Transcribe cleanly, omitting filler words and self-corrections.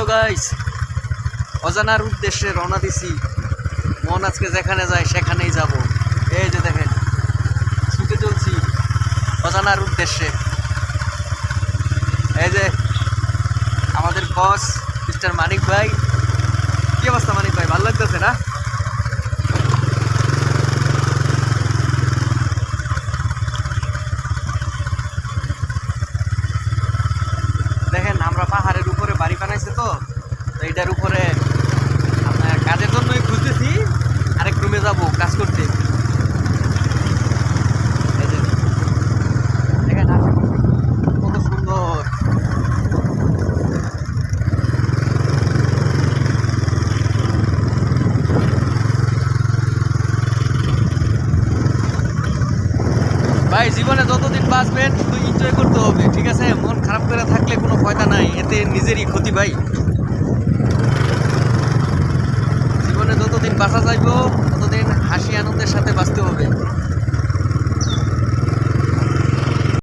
Hello guys, অজানার উদ্দেশ্যে রওনা দিছি। মন আজকে যেখানে যায় সেখানেই যাব। এই যে দেখেন, ছুটে চলছি অজানার উদ্দেশ্যে। এই যে আমাদের বস মিস্টার মানিক ভাই। কি অবস্থা মানিক ভাই, ভালো লাগতেছে না? দেখেন, আমরা পাহাড়ের উপরে বাড়ি বানাইছে তো এইটার উপরে আপনার কাজের জন্যই খুঁজতেছি। আরেক রুমে যাব কাজ করতে। এই যে দেখেন কত সুন্দর। ভাই, জীবনে যতদিন বাঁচবেন শুধু এনজয় করতে হবে, ঠিক আছে? মন খারাপ করে থাকলে কোনো ফায়দা নাই, এতে নিজেরই ক্ষতি ভাই। জীবনে যতদিন বাঁচা যাইব ততদিন হাসি আনন্দের সাথে বাঁচতে হবে।